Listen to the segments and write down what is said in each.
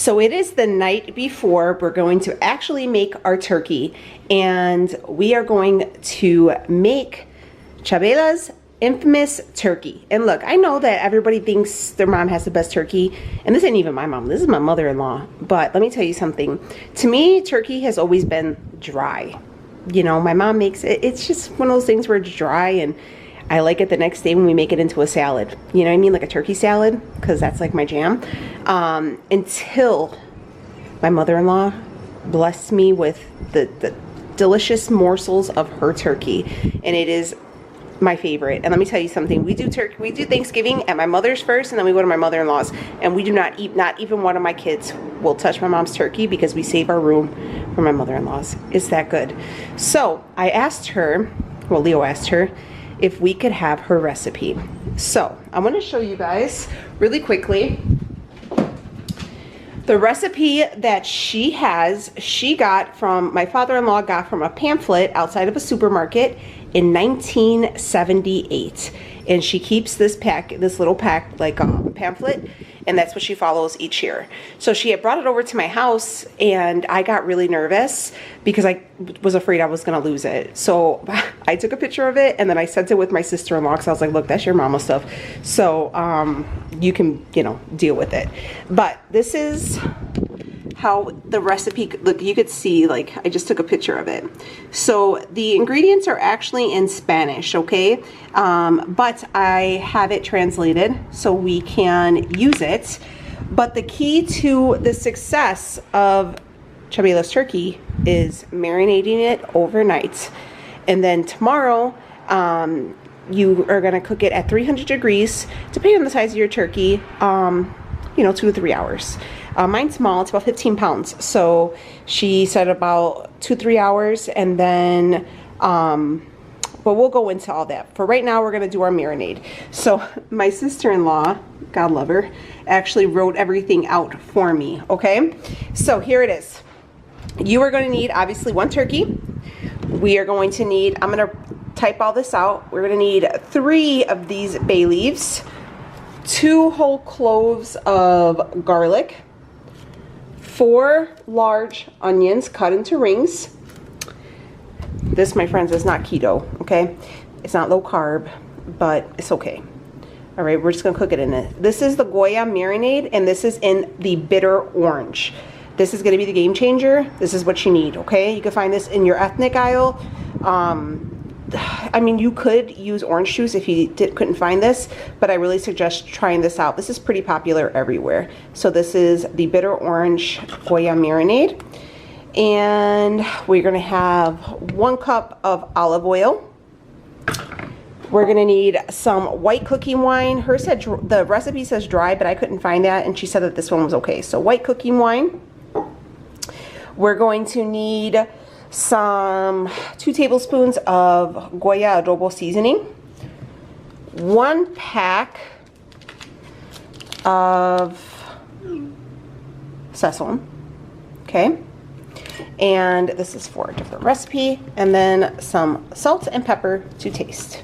So it is the night before we're going to actually make our turkey, and we are going to make CHABELA'S infamous turkey. And look, I know that everybody thinks their mom has the best turkey, and this ain't even my mom, this is my mother-in-law. But let me tell you something. To me, turkey has always been dry. You know, my mom makes it, it's just one of those things where it's dry, and I like it the next day when we make it into a salad. You know what I mean? Like a turkey salad, because that's like my jam. Until my mother-in-law blessed me with the delicious morsels of her turkey, and it is my favorite. And let me tell you something, we do Thanksgiving at my mother's first, and then we go to my mother-in-law's, and we do not eat, not even one of my kids will touch my mom's turkey, because we save our room for my mother-in-law's. It's that good. So I asked her, well, Leo asked her if we could have her recipe. So I want to show you guys really quickly the recipe that she has. She got from, my father-in-law got from a pamphlet outside of a supermarket in 1978, and she keeps this little pack, like a pamphlet, and that's what she follows each year. So she had brought it over to my house, and I got really nervous because I was afraid I was gonna lose it. So I took a picture of it, and then I sent it with my sister-in-law, because I was like, look, that's your mama stuff, so you can, you know, deal with it. But this is how the recipe, look, you could see, like, I just took a picture of it. So the ingredients are actually in Spanish, okay? But I have it translated so we can use it. But the key to the success of CHABELA'S turkey is marinating it overnight. And then tomorrow, you are gonna cook it at 300 degrees, depending on the size of your turkey, you know, 2 to 3 hours. Mine's small, it's about 15 pounds. So she said about 2-3 hours, and then, but we'll go into all that. For right now, we're gonna do our marinade. So my sister-in-law, God love her, actually wrote everything out for me, okay? So here it is. You are gonna need, obviously, 1 turkey. We are going to need, I'm gonna type all this out. We're gonna need 3 of these bay leaves, 2 whole cloves of garlic, 4 large onions cut into rings. This, my friends, is not keto, okay? It's not low carb, but it's okay. All right, we're just gonna cook it in it. This is the Goya marinade, and this is in the bitter orange. This is gonna be the game changer. This is what you need, okay? You can find this in your ethnic aisle. I mean, you could use orange juice if you couldn't find this, but I really suggest trying this out. This is pretty popular everywhere. So this is the bitter orange Goya marinade. And we're gonna have 1 cup of olive oil. We're gonna need some white cooking wine. Hers said, the recipe says dry, but I couldn't find that, and she said that this one was okay. So white cooking wine. We're going to need some 2 tablespoons of Goya adobo seasoning, 1 pack of SAZON, okay? And this is for a different recipe, and then some salt and pepper to taste.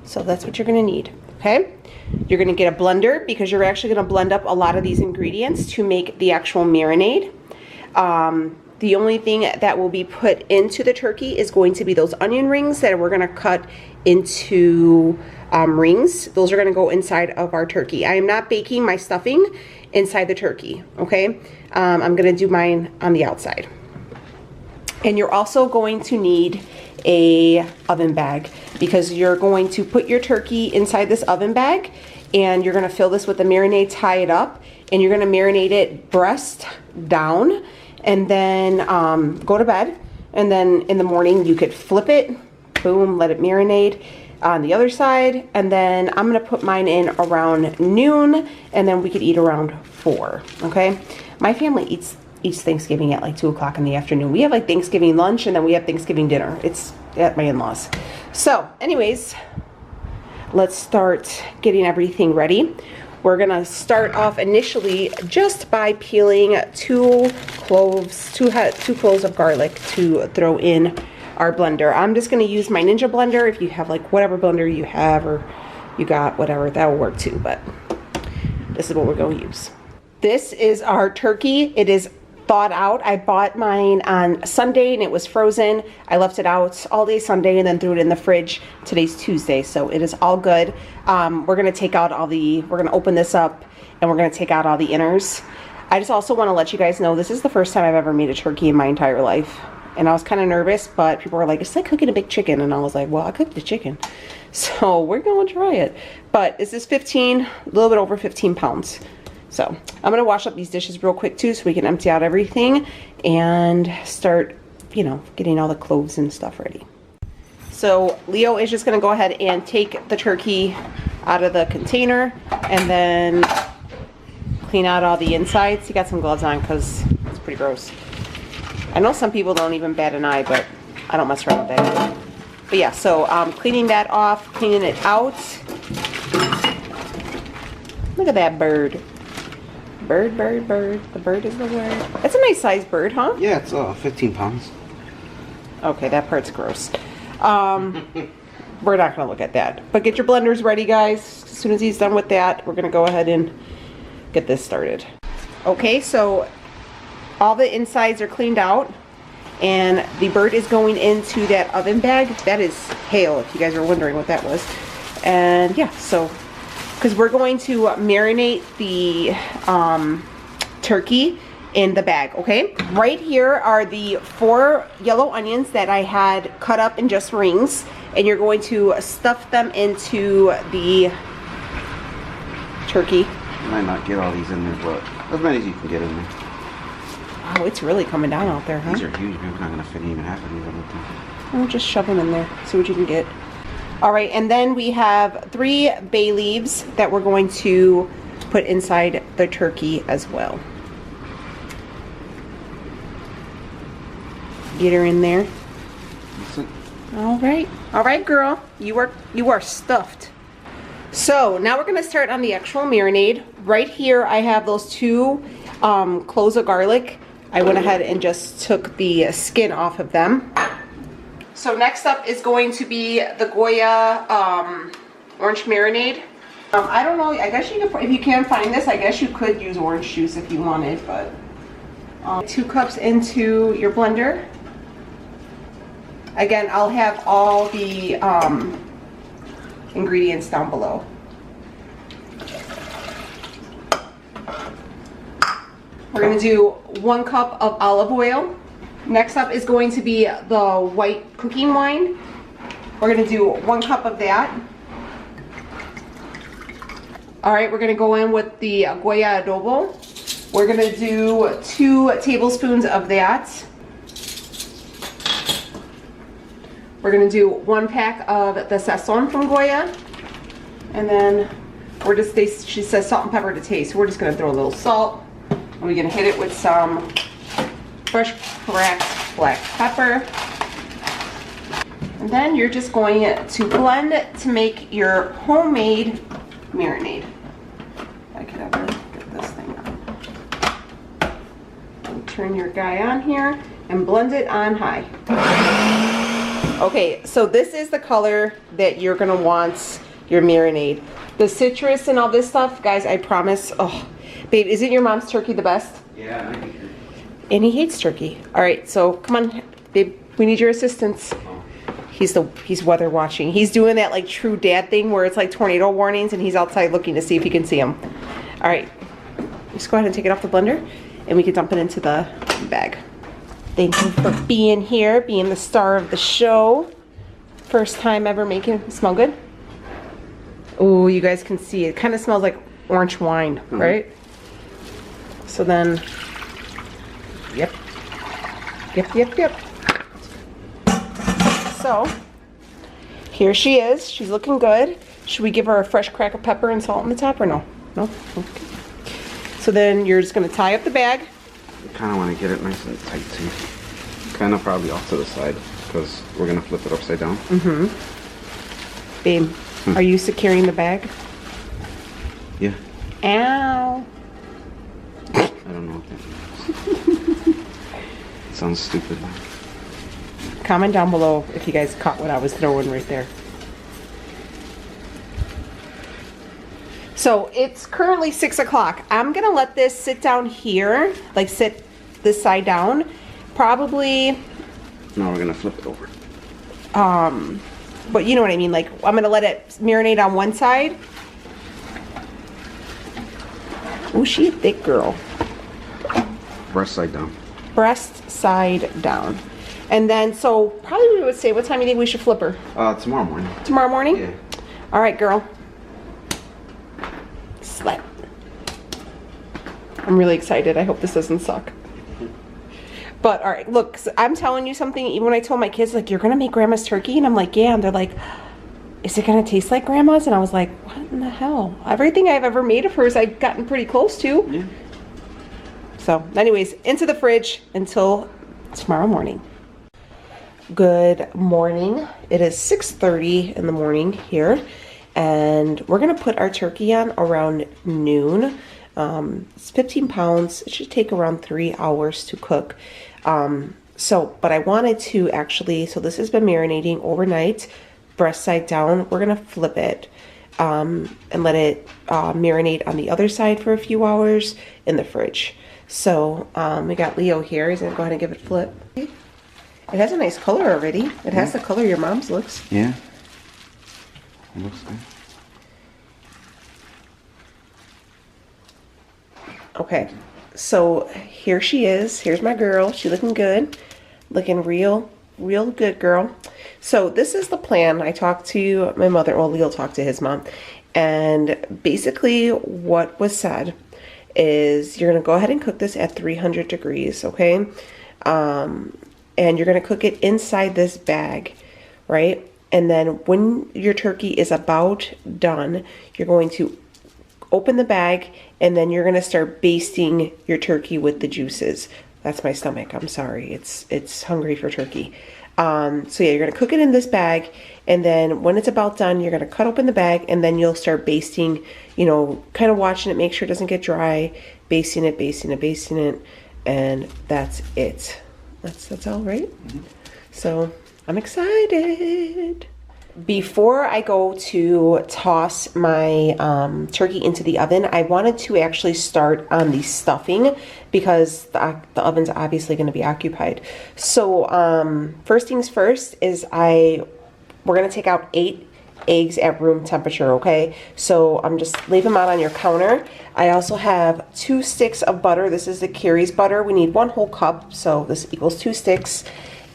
So that's what you're gonna need, okay? You're gonna get a blender, because you're actually gonna blend up a lot of these ingredients to make the actual marinade. The only thing that will be put into the turkey is going to be those onion rings that we're gonna cut into rings. Those are gonna go inside of our turkey. I am not baking my stuffing inside the turkey, okay? I'm gonna do mine on the outside. And you're also going to need a oven bag, because you're going to put your turkey inside this oven bag, and you're gonna fill this with the marinade, tie it up, and you're gonna marinate it breast down, and then go to bed. And then in the morning you could flip it, boom, let it marinate on the other side. And then I'm gonna put mine in around noon, and then we could eat around 4, okay? My family eats Thanksgiving at like 2 o'clock in the afternoon. We have like Thanksgiving lunch, and then we have Thanksgiving dinner. It's at my in-laws. So anyways, let's start getting everything ready. We're gonna start off initially just by peeling 2 cloves of garlic to throw in our blender. I'm just gonna use my Ninja blender. If you have like whatever blender you have, or you got whatever, that will work too, but this is what we're gonna use. This is our turkey. It is thawed out. I bought mine on Sunday and it was frozen. I left it out all day Sunday and then threw it in the fridge. Today's Tuesday, so it is all good. We're gonna take out all the, we're gonna open this up and we're gonna take out all the inners. I just also wanna let you guys know this is the first time I've ever made a turkey in my entire life. And I was kind of nervous, but people were like, it's like cooking a big chicken. And I was like, well, I cooked the chicken. So we're gonna try it. But this is 15, a little bit over 15 pounds. So I'm gonna wash up these dishes real quick too so we can empty out everything and start, you know, getting all the cloves and stuff ready. So Leo is just gonna go ahead and take the turkey out of the container and then clean out all the insides. He got some gloves on because it's pretty gross. I know some people don't even bat an eye, but I don't mess around with that. But yeah, so cleaning that off, cleaning it out. Look at that bird. Bird, bird, bird. The bird is the word. It's a nice sized bird, huh? Yeah, it's 15 pounds. Okay, that part's gross. We're not gonna look at that. But get your blenders ready, guys. As soon as he's done with that, we're gonna go ahead and get this started. Okay, so all the insides are cleaned out and the bird is going into that oven bag. That is hail, if you guys are wondering what that was. And yeah, so because we're going to marinate the turkey in the bag, okay? Right here are the 4 yellow onions that I had cut up in just rings, and you're going to stuff them into the turkey. You might not get all these in there, but as many as you can get in there. Oh, it's really coming down out there, huh? These are huge. We're not going to fit even half of these, I don't think. Oh, just shove them in there. See what you can get. All right, and then we have 3 bay leaves that we're going to put inside the turkey as well. Get her in there. That's it. All right, girl. You are stuffed. So now we're gonna start on the actual marinade. Right here, I have those 2 cloves of garlic. I went ahead and just took the skin off of them. So next up is going to be the Goya orange marinade. I don't know, I guess you could, if you can find this, I guess you could use orange juice if you wanted, but 2 cups into your blender. Again, I'll have all the ingredients down below. We're gonna do 1 cup of olive oil. Next up is going to be the white cooking wine. We're gonna do 1 cup of that. All right, we're gonna go in with the Goya adobo. We're gonna do 2 tablespoons of that. We're gonna do 1 pack of the SAZON from Goya. And then we're just, she says salt and pepper to taste. So we're just gonna throw a little salt. And we're gonna hit it with some fresh cracked black pepper. And then you're just going to blend to make your homemade marinade. I could ever get this thing on. And turn your guy on here and blend it on high. Okay, so this is the color that you're gonna want your marinade. The citrus and all this stuff, guys, I promise. Oh, babe, isn't your mom's turkey the best? Yeah, I hate it. And he hates turkey. All right, so come on, babe, we need your assistance. He's weather watching. He's doing that like true dad thing where it's like tornado warnings and he's outside looking to see if he can see them. All right, just go ahead and take it off the blender and we can dump it into the bag. Thank you for being here, being the star of the show. First time ever making it. Smell good? Oh, you guys can see it kind of smells like orange wine, right? So then, yep. So, here she is. She's looking good. Should we give her a fresh crack of pepper and salt on the top or no? No? Okay. So then you're just gonna tie up the bag. I kind of want to get it nice and tight too. Kind of probably off to the side because we're going to flip it upside down. Babe, are you securing the bag? Yeah. Ow. I don't know what that means. It sounds stupid. Comment down below if you guys caught what I was throwing right there. So it's currently 6 o'clock. I'm gonna let this sit down here, like sit this side down. Probably. Now we're gonna flip it over. But you know what I mean, like I'm gonna let it marinate on one side. Oh, she's a thick girl. Breast side down. Breast side down. And then, so probably we would say, what time do you think we should flip her? Tomorrow morning. Tomorrow morning? Yeah. All right, girl. Slap. I'm really excited. I hope this doesn't suck. But all right, look, I'm telling you something. Even when I told my kids, like, you're gonna make grandma's turkey, and I'm like, yeah, and they're like, is it gonna taste like grandma's? And I was like, what in the hell? Everything I've ever made of hers, I've gotten pretty close to. Yeah. So, anyways, into the fridge until tomorrow morning. Good morning. It is 6:30 in the morning here, and we're gonna put our turkey on around noon. It's 15 pounds. It should take around 3 hours to cook. But I wanted to actually, so this has been marinating overnight, breast side down. We're gonna flip it and let it marinate on the other side for a few hours in the fridge. So we got Leo here. He's gonna go ahead and give it a flip. It has a nice color already. It has the color your mom's looks. Yeah. It looks good. Okay, so here she is. Here's my girl. She looking good. Looking real good, girl. So this is the plan. I talked to my mother. Well, Leo talked to his mom. And basically what was said is you're going to go ahead and cook this at 300 degrees, okay? And you're going to cook it inside this bag, right? And then when your turkey is about done, you're going to open the bag, and then you're gonna start basting your turkey with the juices. That's my stomach, I'm sorry. It's hungry for turkey. So yeah, you're gonna cook it in this bag, and then when it's about done, you're gonna cut open the bag, and then you'll start basting, you know, kind of watching it, make sure it doesn't get dry, basting it, and that's it. That's all right? Mm-hmm. So I'm excited. Before I go to toss my turkey into the oven, I wanted to actually start on the stuffing because the oven's obviously going to be occupied. So first things first is we're going to take out 8 eggs at room temperature, okay? So I'm just leave them out on your counter. I also have 2 sticks of butter. This is the Carrie's butter. We need 1 whole cup, so this equals 2 sticks.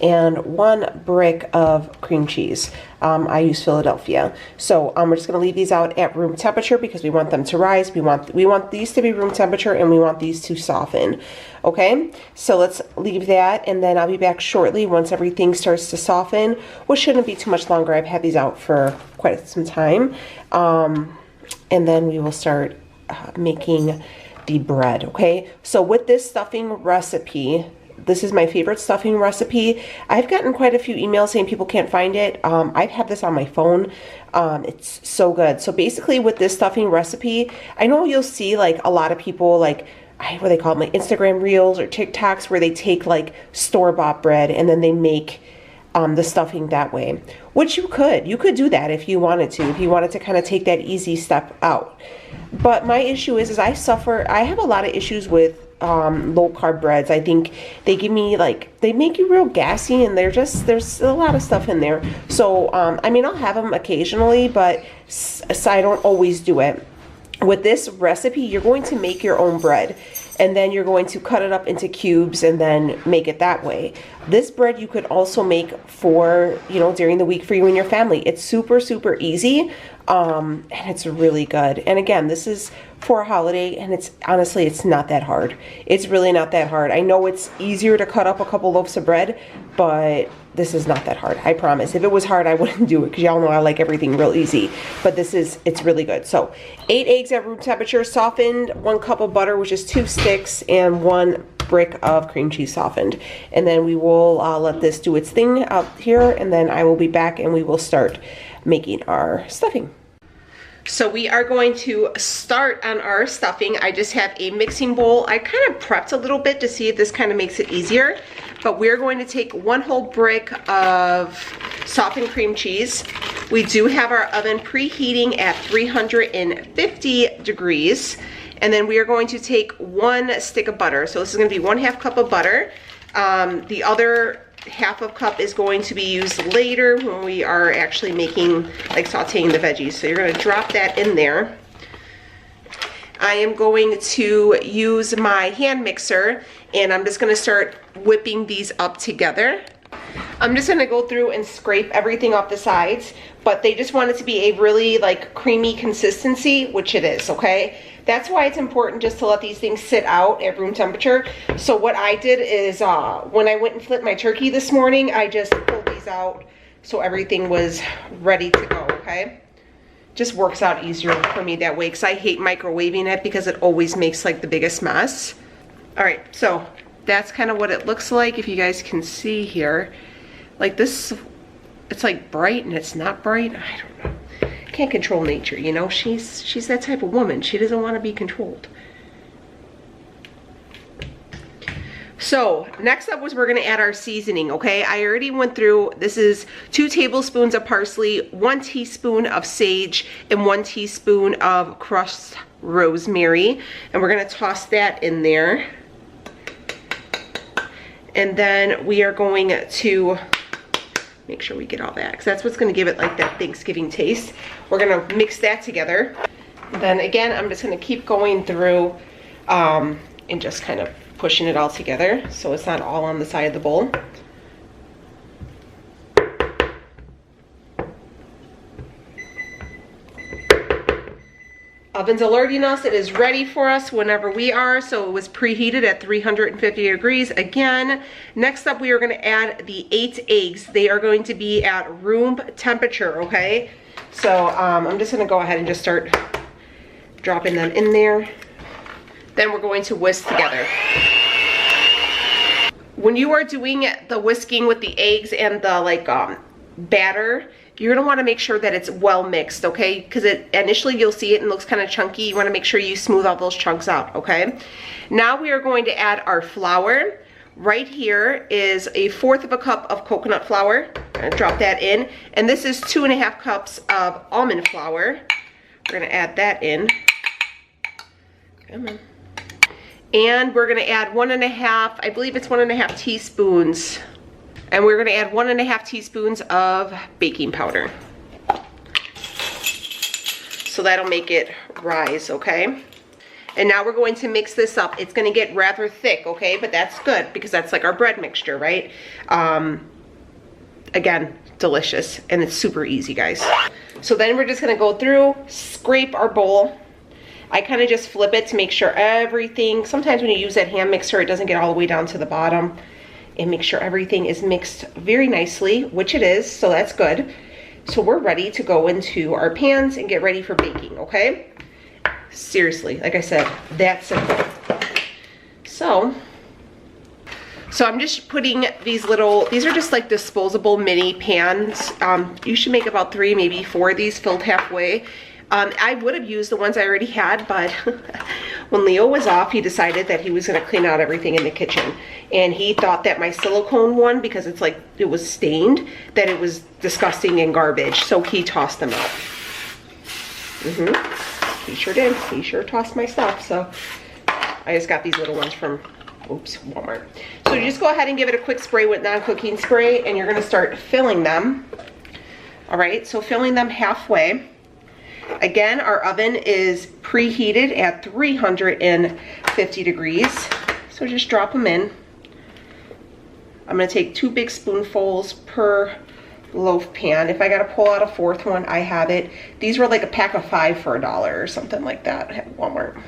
And 1 brick of cream cheese. I use Philadelphia. So we're just gonna leave these out at room temperature because we want them to rise. We want these to be room temperature, and we want these to soften. Okay, so let's leave that, and then I'll be back shortly once everything starts to soften, which shouldn't be too much longer. I've had these out for quite some time. And then we will start making the bread, okay? So with this stuffing recipe, this is my favorite stuffing recipe. I've gotten quite a few emails saying people can't find it. I have this on my phone. It's so good. So basically with this stuffing recipe, I know you'll see like a lot of people like, what do they call them, like Instagram Reels or TikToks where they take like store-bought bread and then they make the stuffing that way. Which you could do that if you wanted to kind of take that easy step out. But my issue is I have a lot of issues with low carb breads. I think they give me they make you real gassy, and there's a lot of stuff in there. So I mean, I'll have them occasionally, but I don't always do it. With this recipe, you're going to make your own bread, and then you're going to cut it up into cubes and then make it that way. This bread you could also make for, during the week for you and your family. It's super, super easy, and it's really good. And again, this is for a holiday, and it's honestly, it's not that hard. It's really not that hard. I know it's easier to cut up a couple loaves of bread, but this is not that hard, I promise. If it was hard, I wouldn't do it, because y'all know I like everything real easy. But it's really good. So 8 eggs at room temperature, softened, 1 cup of butter, which is 2 sticks, and 1 brick of cream cheese softened. And then we will let this do its thing out here, and then I will be back and we will start making our stuffing. So we are going to start on our stuffing. I just have a mixing bowl. I kind of prepped a little bit to see if this kind of makes it easier. But we're going to take 1 whole brick of softened cream cheese. We do have our oven preheating at 350 degrees. And then we are going to take 1 stick of butter. So this is gonna be 1/2 cup of butter. The other 1/2 cup is going to be used later when we are actually making, like sauteing the veggies. So you're gonna drop that in there. I am going to use my hand mixer and I'm just gonna start whipping these up together. I'm just gonna go through and scrape everything off the sides, but they just want it to be a really like creamy consistency, which it is, okay? That's why it's important just to let these things sit out at room temperature. So what I did is when I went and flipped my turkey this morning, I just pulled these out so everything was ready to go, okay? Just works out easier for me that way because I hate microwaving it because it always makes like the biggest mess. All right, so that's kind of what it looks like. If you guys can see here, like this, it's like bright and it's not bright. I don't know. Can't control nature, you know. She's that type of woman. She doesn't want to be controlled. So next up was we're gonna add our seasoning, okay? I already went through, this is 2 tablespoons of parsley, 1 teaspoon of sage, and 1 teaspoon of crushed rosemary. And we're gonna toss that in there. And then we are going to make sure we get all that, because that's what's gonna give it like that Thanksgiving taste. We're gonna mix that together. And then again, I'm just gonna keep going through and just kind of pushing it all together so it's not all on the side of the bowl. Oven's alerting us, it is ready for us whenever we are, so it was preheated at 350 degrees again. Next up, we are gonna add the 8 eggs. They are going to be at room temperature, okay? So I'm just gonna go ahead and just start dropping them in there. Then we're going to whisk together. When you are doing the whisking with the eggs and the like batter, you're gonna wanna make sure that it's well mixed, okay? Because initially you'll see it and looks kind of chunky. You wanna make sure you smooth all those chunks out, okay? Now we are going to add our flour. Right here is a 1/4 cup of coconut flour. I'm gonna drop that in. And this is 2.5 cups of almond flour. We're gonna add that in. Come on. And we're gonna add 1.5, I believe it's 1.5 teaspoons. And we're gonna add 1.5 teaspoons of baking powder. So that'll make it rise, okay? And now we're going to mix this up. It's gonna get rather thick, okay? But that's good because that's like our bread mixture, right? Again, delicious and it's super easy, guys. So then we're just gonna go through, scrape our bowl. I kind of just flip it to make sure everything, sometimes when you use that hand mixer, it doesn't get all the way down to the bottom. And make sure everything is mixed very nicely, which it is, so that's good. So we're ready to go into our pans and get ready for baking, okay? Seriously, like I said, that's simple. So I'm just putting these little, these are just like disposable mini pans. You should make about 3, maybe 4 of these filled halfway. I would have used the ones I already had, but when Leo was off, he decided that he was gonna clean out everything in the kitchen. And he thought that my silicone one, because it's like, it was stained, that it was disgusting and garbage. So he tossed them out. He sure did. He sure tossed my stuff. So I just got these little ones from, oops, Walmart. So you just go ahead and give it a quick spray with non-cooking spray and you're gonna start filling them. All right, so filling them halfway. Again, our oven is preheated at 350 degrees. So just drop them in. I'm gonna take 2 big spoonfuls per loaf pan. If I gotta pull out a 4th one, I have it. These were like a pack of 5 for $1 or something like that at Walmart.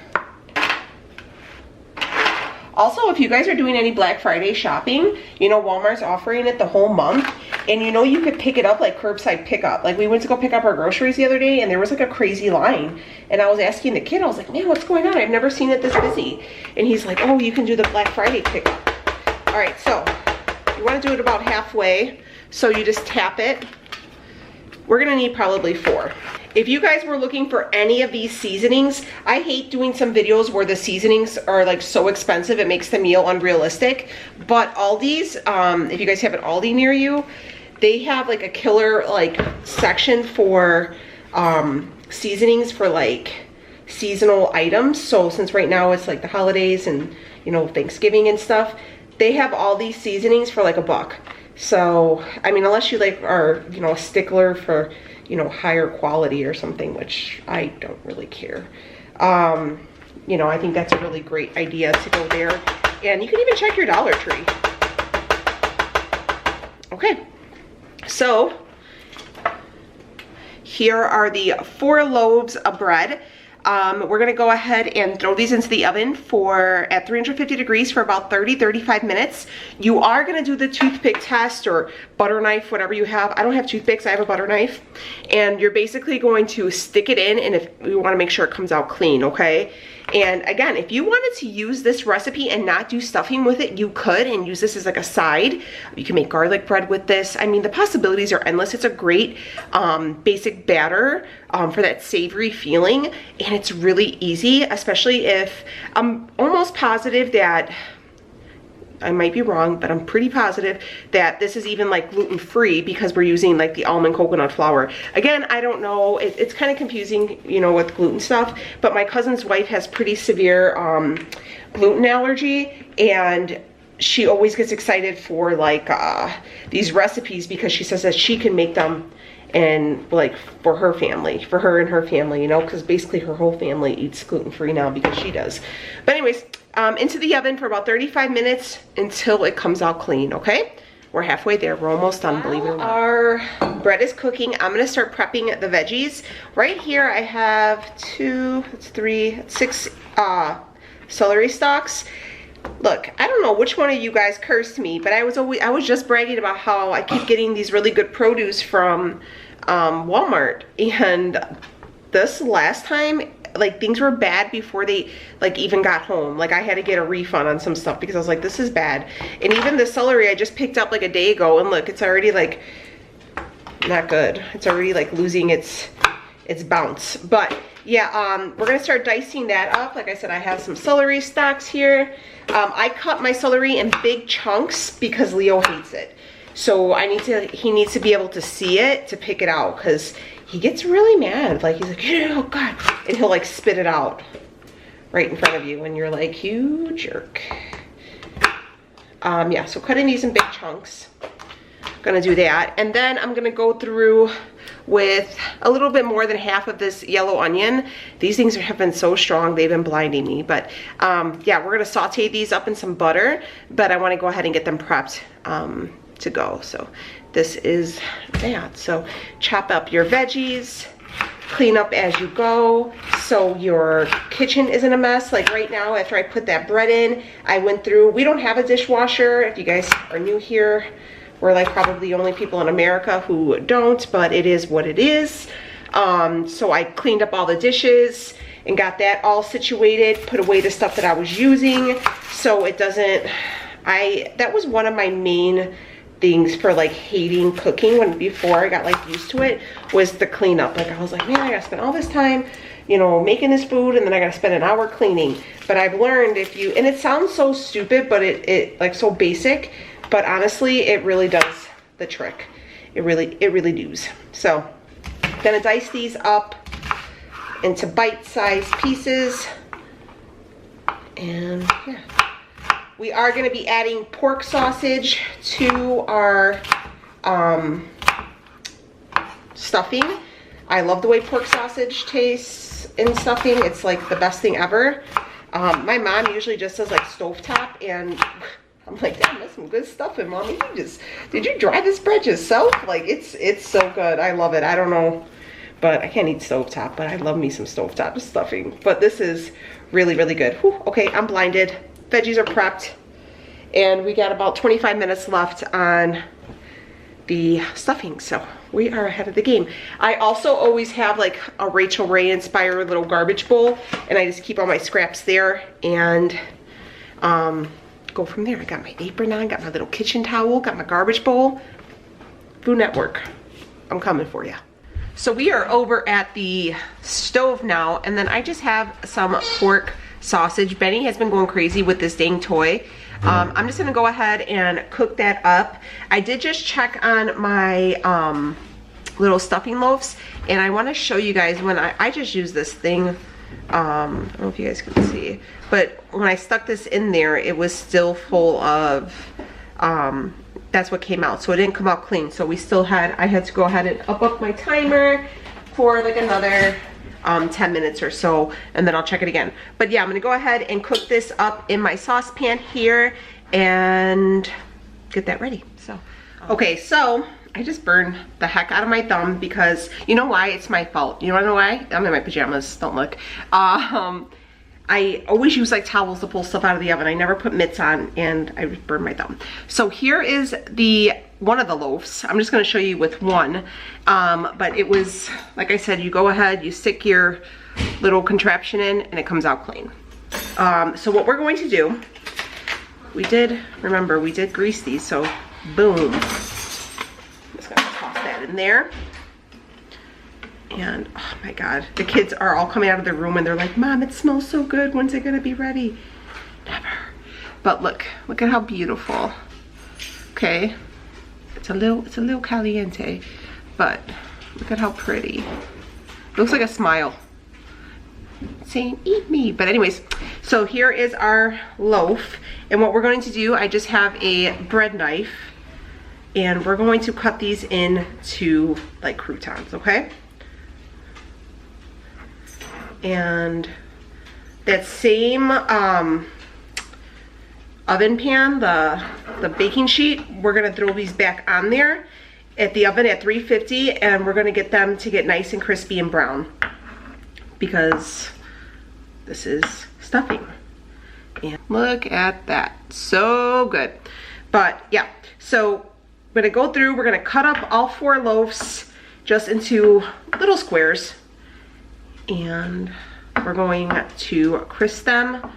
Also, if you guys are doing any Black Friday shopping, you know Walmart's offering it the whole month. And you know you could pick it up like curbside pickup. Like we went to go pick up our groceries the other day and there was like a crazy line. And I was asking the kid, I was like, man, what's going on? I've never seen it this busy. And he's like, oh, you can do the Black Friday pickup. All right, so you wanna do it about halfway. So you just tap it. We're gonna need probably 4. If you guys were looking for any of these seasonings, I hate doing some videos where the seasonings are like so expensive, it makes the meal unrealistic. But Aldi's, if you guys have an Aldi near you, they have like a killer like section for seasonings for like seasonal items. So since right now it's like the holidays and, you know, Thanksgiving and stuff, they have all these seasonings for like $1. So, I mean, unless you like are, you know, a stickler for, you know, higher quality or something, which I don't really care. You know, I think that's a really great idea to go there. And you can even check your Dollar Tree. Okay, so here are the 4 loaves of bread. We're gonna go ahead and throw these into the oven at 350 degrees for about 30-35 minutes. You are gonna do the toothpick test or butter knife, whatever you have. I don't have toothpicks, I have a butter knife. And you're basically going to stick it in, and if you wanna make sure it comes out clean, okay? And again, if you wanted to use this recipe and not do stuffing with it, you could, and use this as like a side. You can make garlic bread with this. I mean, the possibilities are endless. It's a great basic batter for that savory feeling, and it's really easy, especially if I'm almost positive that, I might be wrong, but I'm pretty positive that this is even like gluten-free because we're using like the almond coconut flour. Again, I don't know, it's kind of confusing, you know, with gluten stuff, but my cousin's wife has pretty severe gluten allergy, and she always gets excited for like these recipes because she says that she can make them and like for her family, for her and her family, you know, because basically her whole family eats gluten-free now because she does. But anyways, into the oven for about 35 minutes until it comes out clean, okay? We're halfway there. We're almost done, believe it or not. Our bread is cooking. I'm going to start prepping the veggies. Right here I have 6 celery stalks. Look, I don't know which one of you guys cursed me, but I was just bragging about how I keep getting these really good produce from Walmart, and this last time, like, things were bad before they like even got home. Like, I had to get a refund on some stuff because I was like, this is bad. And even the celery I just picked up like a day ago, and look, it's already like not good. It's already like losing its bounce. But yeah, we're gonna start dicing that up. Like I said, I have some celery stalks here. I cut my celery in big chunks because Leo hates it. So he needs to be able to see it to pick it out, because he gets really mad. Like, he's like, oh God, and he'll like spit it out right in front of you, and you're like, you jerk. Yeah, so cutting these in big chunks. Gonna do that, and then I'm gonna go through with a little bit more than half of this yellow onion. These things have been so strong, they've been blinding me. But yeah, we're gonna saute these up in some butter, but I want to go ahead and get them prepped to go. So this is that. So chop up your veggies, clean up as you go so your kitchen isn't a mess. Like right now, after I put that bread in, I went through, we don't have a dishwasher. If you guys are new here, we're like probably the only people in America who don't, but it is what it is. So I cleaned up all the dishes and got that all situated, put away the stuff that I was using so it doesn't, that was one of my main things for like hating cooking before I got like used to it, was the cleanup. Like, I was like, man, I gotta spend all this time, you know, making this food, and then I gotta spend an hour cleaning. But I've learned, if you, and it sounds so stupid, but it like so basic, but honestly, it really does the trick. It really does. So I'm gonna dice these up into bite-sized pieces, and yeah. We are gonna be adding pork sausage to our stuffing. I love the way pork sausage tastes in stuffing. It's like the best thing ever. My mom usually just does like stovetop, and I'm like, damn, that's some good stuffing, Mommy. Did you dry this bread yourself? Like, it's so good. I love it. I don't know, but I can't eat stovetop, but I love me some stovetop stuffing. But this is really, really good. Whew, okay, I'm blinded. Veggies are prepped, and we got about 25 minutes left on the stuffing, so we are ahead of the game. I also always have like a Rachel Ray inspired little garbage bowl, and I just keep all my scraps there and go from there. I got my apron on, got my little kitchen towel, got my garbage bowl. Food Network, I'm coming for you. So we are over at the stove now, and then I just have some pork sausage. Benny has been going crazy with this dang toy. I'm just gonna go ahead and cook that up. I did just check on my little stuffing loaves, and I want to show you guys when I just use this thing. I don't know if you guys can see, but when I stuck this in there, it was still full of that's what came out, so it didn't come out clean. So we still had, I had to go ahead and up my timer for like another 10 minutes or so, and then I'll check it again. But yeah, I'm gonna go ahead and cook this up in my saucepan here and get that ready. So okay, so I just burned the heck out of my thumb because, you know why? It's my fault. You wanna know why? I'm in my pajamas, don't look. I always use like towels to pull stuff out of the oven. I never put mitts on, and I burned my thumb. So here is one of the loaves. I'm just gonna show you with one. But it was, like I said, you go ahead, you stick your little contraption in, and it comes out clean. So what we're going to do, remember, we did grease these, so boom. I'm just gonna toss that in there. And oh my God, the kids are all coming out of their room and they're like, Mom, it smells so good. When's it gonna be ready? Never. But look at how beautiful. Okay, it's a little caliente, but look at how pretty. It looks like a smile saying, eat me. But anyways, so here is our loaf. And what we're going to do, I just have a bread knife, and we're going to cut these into like croutons, okay? And that same oven pan, the baking sheet, we're gonna throw these back on there at the oven at 350, and we're gonna get them to get nice and crispy and brown, because this is stuffing. And look at that, so good. But yeah, so we're gonna go through, we're gonna cut up all 4 loaves just into little squares, and we're going to crisp them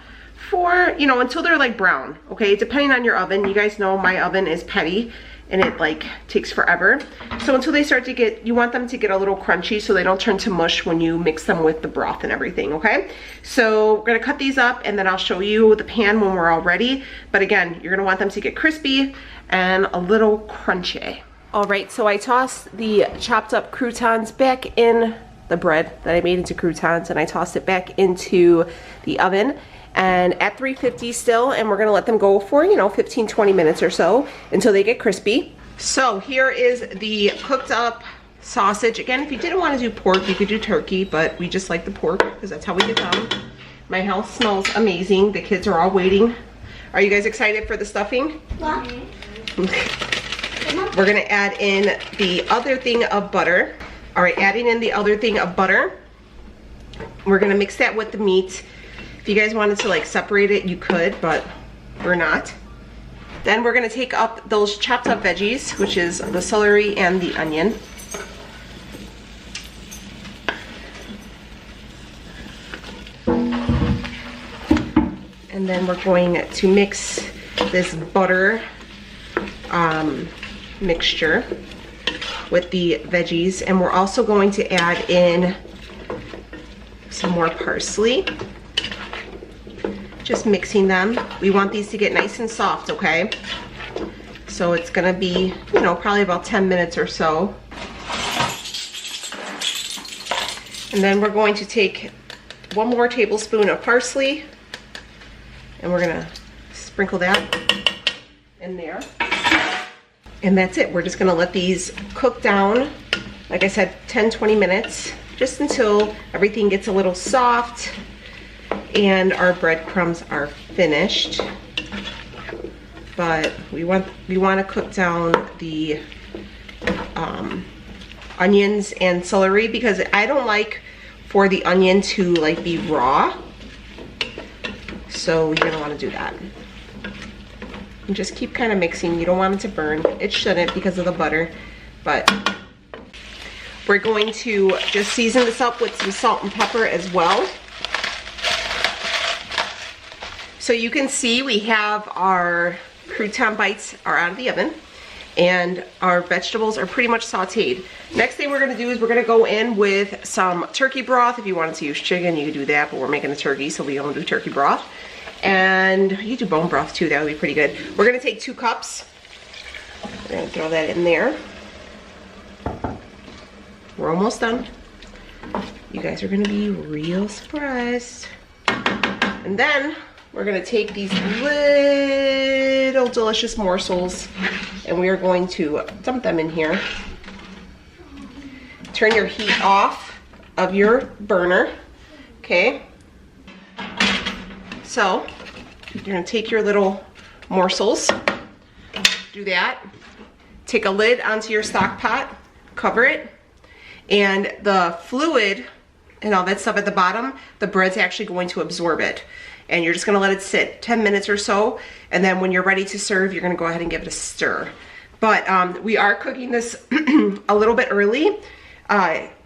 for, you know, until they're like brown, okay? Depending on your oven. You guys know my oven is petty and it like takes forever. So until they start to get, you want them to get a little crunchy so they don't turn to mush when you mix them with the broth and everything, okay? So we're gonna cut these up, and then I'll show you the pan when we're all ready. But again, you're gonna want them to get crispy and a little crunchy. All right, so I tossed the chopped up croutons back in the bread that I made into croutons, and I tossed it back into the oven, and at 350 still, and we're gonna let them go for, you know, 15-20 minutes or so until they get crispy. So here is the cooked up sausage. Again, if you didn't want to do pork, you could do turkey, but we just like the pork because that's how we get down. My house smells amazing. The kids are all waiting. Are you guys excited for the stuffing? Yeah. We're gonna add in the other thing of butter. All right, adding in the other thing of butter. We're gonna mix that with the meat. If you guys wanted to like separate it, you could, but we're not. Then we're gonna take up those chopped up veggies, which is the celery and the onion. And then we're going to mix this butter mixture with the veggies, and we're also going to add in some more parsley. Just mixing them. We want these to get nice and soft, okay? So it's gonna be, you know, probably about 10 minutes or so. And then we're going to take 1 more tablespoon of parsley, and we're gonna sprinkle that in there. And that's it. We're just gonna let these cook down, like I said, 10-20 minutes, just until everything gets a little soft and our breadcrumbs are finished. But we want to cook down the onions and celery, because I don't like for the onion to like be raw. So you're gonna want to do that. And just keep kind of mixing. You don't want it to burn. It shouldn't because of the butter, but we're going to just season this up with some salt and pepper as well. So you can see we have our crouton bites are out of the oven, and our vegetables are pretty much sauteed. Next thing we're gonna do is we're gonna go in with some turkey broth. If you wanted to use chicken, you could do that, but we're making a turkey, so we don't do turkey broth. And you do bone broth too, that would be pretty good. We're gonna take 2 cups. We're gonna throw that in there. We're almost done. You guys are gonna be real surprised. And then we're gonna take these little delicious morsels and we are going to dump them in here. Turn your heat off of your burner, okay? So, you're gonna take your little morsels, do that. Take a lid onto your stock pot, cover it, and the fluid and all that stuff at the bottom, the bread's actually going to absorb it. And you're just gonna let it sit 10 minutes or so, and then when you're ready to serve, you're gonna go ahead and give it a stir. But we are cooking this a little bit early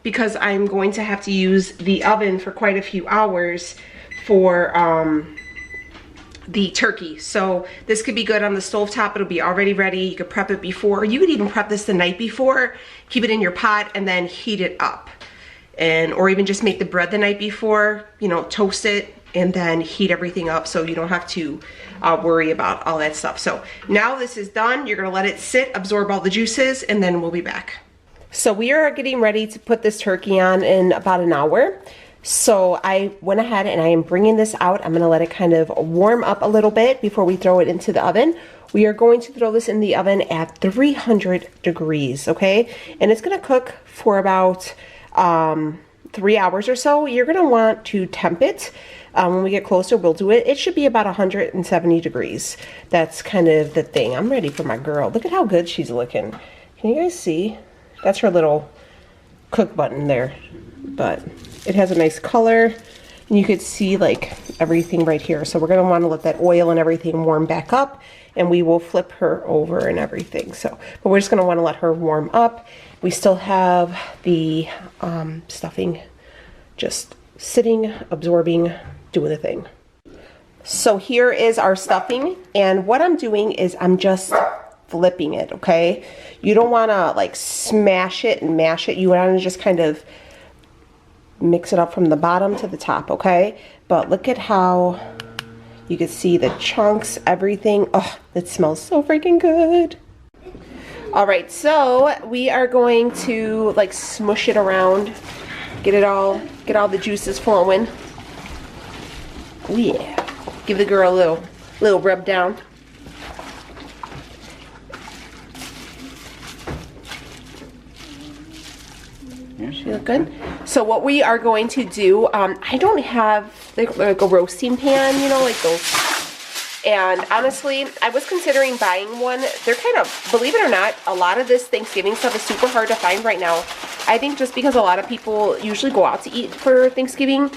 because I'm going to have to use the oven for quite a few hours for the turkey. So this could be good on the stovetop. It'll be already ready. You could prep it before. You could even prep this the night before, keep it in your pot, and then heat it up. Or even just make the bread the night before, you know, toast it, and then heat everything up so you don't have to worry about all that stuff. So now this is done. You're gonna let it sit, absorb all the juices, and then we'll be back. So we are getting ready to put this turkey on in about an hour. So I went ahead and I am bringing this out. I'm gonna let it kind of warm up a little bit before we throw it into the oven. We are going to throw this in the oven at 300 degrees, okay? And it's gonna cook for about 3 hours or so. You're gonna want to temp it. When we get closer, we'll do it. It should be about 170 degrees. That's kind of the thing. I'm ready for my girl. Look at how good she's looking. Can you guys see? That's her little cook button there. But it has a nice color. And you could see like everything right here. So we're gonna wanna let that oil and everything warm back up, and we will flip her over and everything. So, but we're just gonna wanna let her warm up. We still have the stuffing just sitting, absorbing, doing the thing. So here is our stuffing, and what I'm doing is I'm just flipping it, okay? You don't wanna like smash it and mash it. You wanna just kind of mix it up from the bottom to the top, okay? But look at how you can see the chunks, everything. Oh, it smells so freaking good. All right, so we are going to like smush it around, get all the juices flowing. Oh yeah, give the girl a little rub down. She look good? So what we are going to do, I don't have like a roasting pan, you know, like those. And honestly, I was considering buying one. They're kind of, believe it or not, a lot of this Thanksgiving stuff is super hard to find right now. I think just because a lot of people usually go out to eat for Thanksgiving,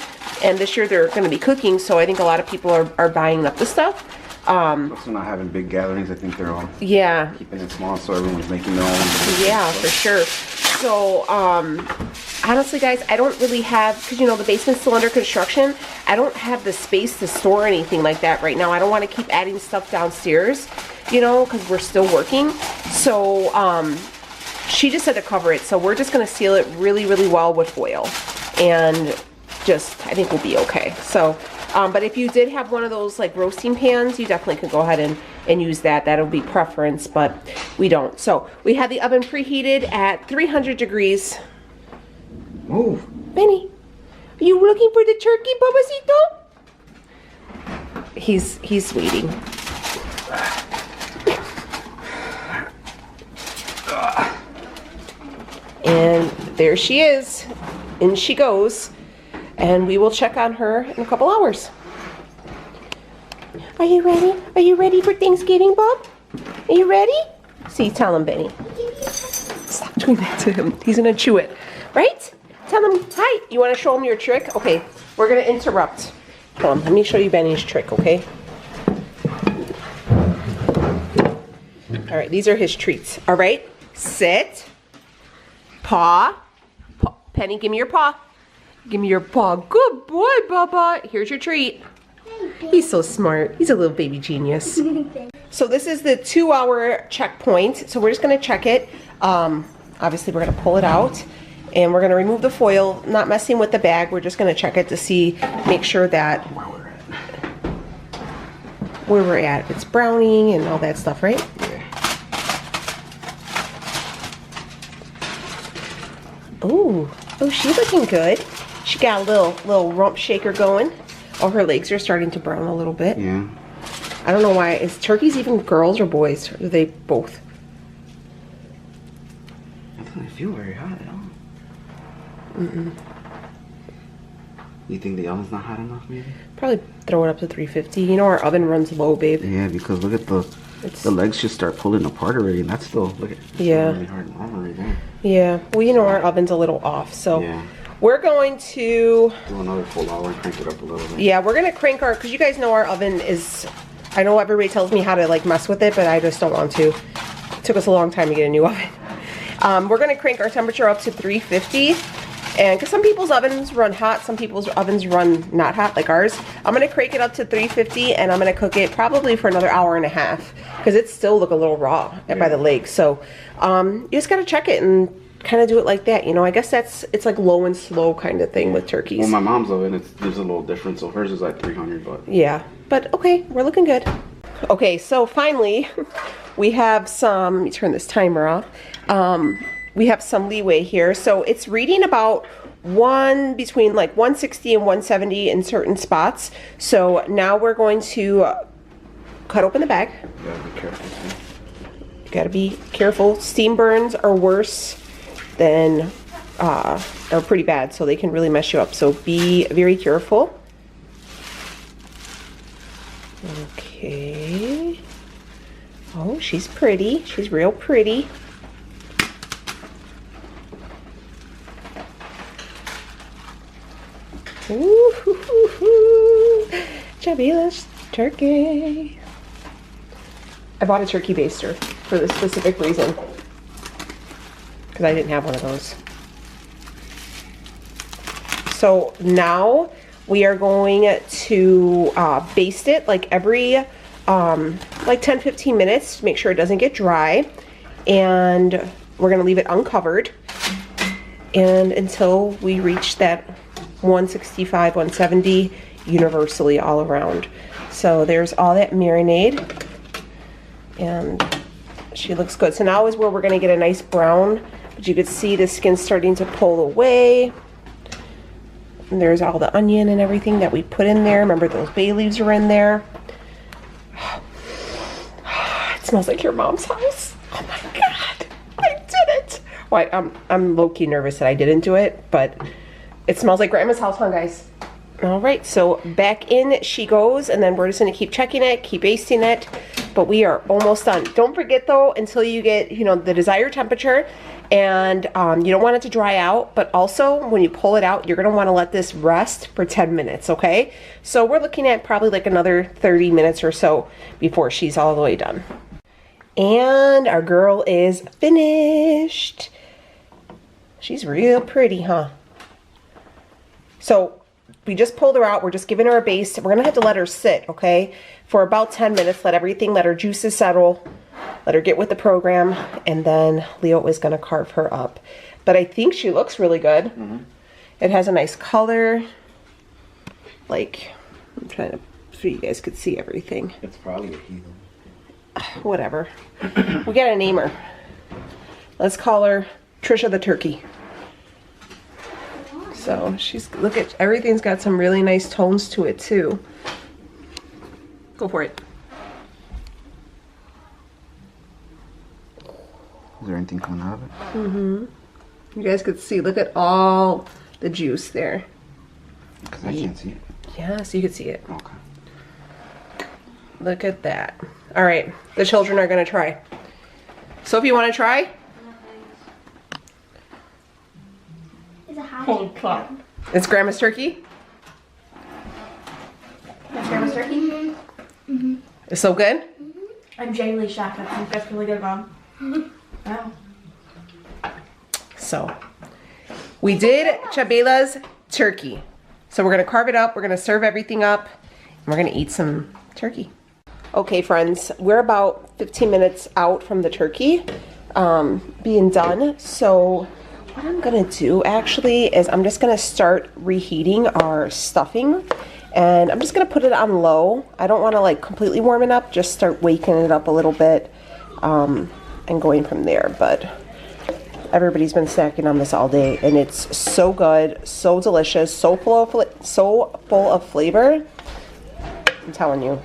and this year they're going to be cooking, so I think a lot of people are buying up the stuff. Also not having big gatherings. I think they're all keeping it small, so everyone's making their own. Yeah, for sure. So, honestly, guys, I don't really have, because, you know, the basement's still under construction. I don't have the space to store anything like that right now. I don't want to keep adding stuff downstairs, you know, because we're still working. So, she just said to cover it. So, we're just going to seal it really, really well with foil. And just, I think we'll be okay. So, but if you did have one of those, like, roasting pans, you definitely could go ahead and use that. That'll be preference, but we don't. So, we have the oven preheated at 300 degrees. Move. Benny, are you looking for the turkey, Babacito? He's waiting. And there she is. In she goes. And we will check on her in a couple hours. Are you ready? Are you ready for Thanksgiving, Bob? Are you ready? See, tell him, Benny. Stop doing that to him. He's gonna chew it. Right? Tell him, hi. You wanna show him your trick? Okay, we're gonna interrupt. Hold on, let me show you Benny's trick, okay? All right, these are his treats. All right, sit, paw. Penny, give me your paw. Give me your paw. Good boy, Bubba. Here's your treat. He's so smart. He's a little baby genius. So this is the 2-hour checkpoint. So we're just gonna check it. Obviously we're gonna pull it out and we're gonna remove the foil, not messing with the bag. We're just gonna check it to see, make sure that where we're at. It's browning and all that stuff, right? Yeah. Ooh, oh, she's looking good. She got a little rump shaker going. Oh, her legs are starting to brown a little bit. Yeah. I don't know why. Is turkeys even girls or boys? Or are they both? I don't feel very hot at all. You think the oven's not hot enough, maybe? Probably throw it up to 350. You know our oven runs low, babe. Yeah, because look at the legs just start pulling apart already, and that's still, look at it's yeah. really hard and warm right there. Yeah, well, you know our oven's a little off, so yeah. We're going to do another full hour and crank it up a little bit. Yeah, we're gonna crank our, because you guys know our oven is, I know everybody tells me how to like mess with it, but I just don't want to. It took us a long time to get a new oven. We're gonna crank our temperature up to 350. And because some people's ovens run hot, some people's ovens run not hot like ours. I'm gonna crank it up to 350 and I'm gonna cook it probably for another hour and a half because it still look a little raw by the legs. So you just gotta check it and kind of do it like that. You know, I guess it's like low and slow kind of thing with turkeys. Well, my mom's oven, there's a little difference. So hers is like 300, but yeah. But okay, we're looking good. Okay, so finally we have some. Let me turn this timer off. We have some leeway here. So it's reading about between like 160 and 170 in certain spots. So now we're going to cut open the bag. You gotta be careful too. You gotta be careful. Steam burns are worse than, are pretty bad, so they can really mess you up. So be very careful. Okay. Oh, she's pretty. She's real pretty. Ooh, CHABELA'S turkey. I bought a turkey baster for this specific reason because I didn't have one of those. So now we are going to baste it like every like 10-15 minutes to make sure it doesn't get dry, and we're going to leave it uncovered and until we reach that 165, 170 universally all around. So there's all that marinade and she looks good. So now is where we're going to get a nice brown, but you could see the skin starting to pull away. And there's all the onion and everything that we put in there. Remember, those bay leaves are in there. It smells like your mom's house. Oh my God, I did it. Well, I'm low-key nervous that I didn't do it, but it smells like grandma's house, huh, guys? All right, so back in she goes, and then we're just gonna keep checking it, keep basting it, but we are almost done. Don't forget though, until you get, you know, the desired temperature, and you don't want it to dry out, but also when you pull it out, you're gonna wanna let this rest for 10 minutes, okay? So we're looking at probably like another 30 minutes or so before she's all the way done. And our girl is finished. She's real pretty, huh? So we just pulled her out. We're just giving her a baste. We're gonna have to let her sit, okay, for about 10 minutes. Let her juices settle, let her get with the program, and then Leo is gonna carve her up. But I think she looks really good. It has a nice color. Like, I'm trying to, so you guys could see everything. It's probably a heathen. Whatever. We gotta name her. Let's call her Trisha the Turkey. So she's, look at, everything's got some really nice tones to it too. Go for it. Is there anything coming out of it? Mm-hmm. You guys could see, look at all the juice there. Because I can't see it. Yeah, so you could see it. Okay. Look at that. All right, the children are gonna try. Sophie, you wanna try? Holy crap. It's Grandma's turkey? It's Grandma's turkey? Mm-hmm. It's so good? Mm-hmm. I'm genuinely shocked. I think that's really good, Mom. Wow. So, we did CHABELA'S turkey. So we're gonna carve it up, we're gonna serve everything up, and we're gonna eat some turkey. Okay friends, we're about 15 minutes out from the turkey being done. So what I'm gonna do actually is I'm just gonna start reheating our stuffing, And I'm just gonna put it on low. I don't wanna like completely warm it up, just start waking it up a little bit and going from there. But everybody's been snacking on this all day, and it's so good, so delicious, so full of flavor. I'm telling you,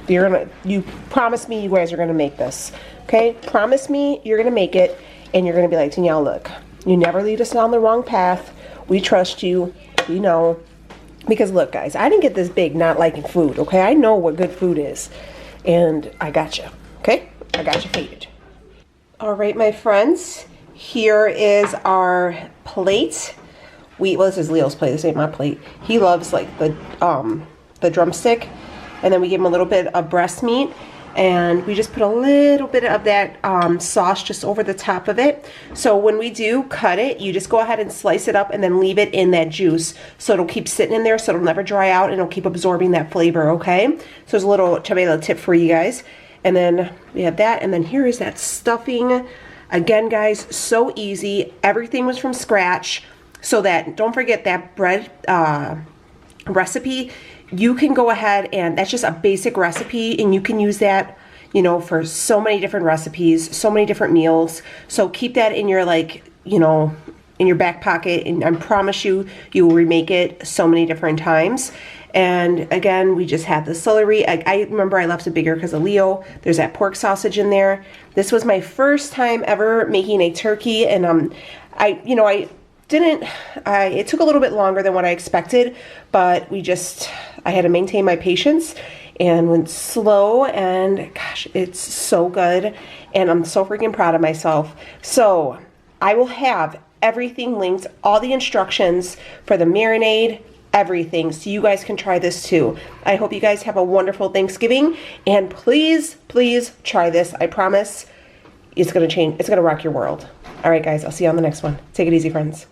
you promise me you guys are gonna make this, okay? Promise me you're gonna make it, and you're gonna be like, Danielle, look, you never lead us down the wrong path. We trust you, we know. Because look, guys, I didn't get this big not liking food, okay? I know what good food is, and I got you, okay? I got you faded. All right, my friends, here is our plate. Well, this is Leo's plate. This ain't my plate. He loves like the drumstick, and then we give him a little bit of breast meat, and we just put a little bit of that sauce just over the top of it. So when we do cut it, you just go ahead and slice it up and then leave it in that juice, so it'll keep sitting in there, so it'll never dry out, and it'll keep absorbing that flavor, okay? So there's a little Chabela tip for you guys. And then we have that, and then here is that stuffing. Again, guys, so easy. Everything was from scratch. So that, don't forget that bread recipe. You can go ahead, and that's just a basic recipe, and you can use that, you know, for so many different recipes, so many different meals. So keep that in your, like, you know, in your back pocket, and I promise you, you will remake it so many different times. And again, we just had the celery. I remember I left it bigger because of Leo. There's that pork sausage in there. This was my first time ever making a turkey, and it took a little bit longer than what I expected, but I had to maintain my patience and went slow, and gosh, it's so good, and I'm so freaking proud of myself. So I will have everything linked, all the instructions for the marinade, everything, so you guys can try this too. I hope you guys have a wonderful Thanksgiving, and please, please try this. I promise it's gonna change, it's gonna rock your world. All right, guys, I'll see you on the next one. Take it easy, friends.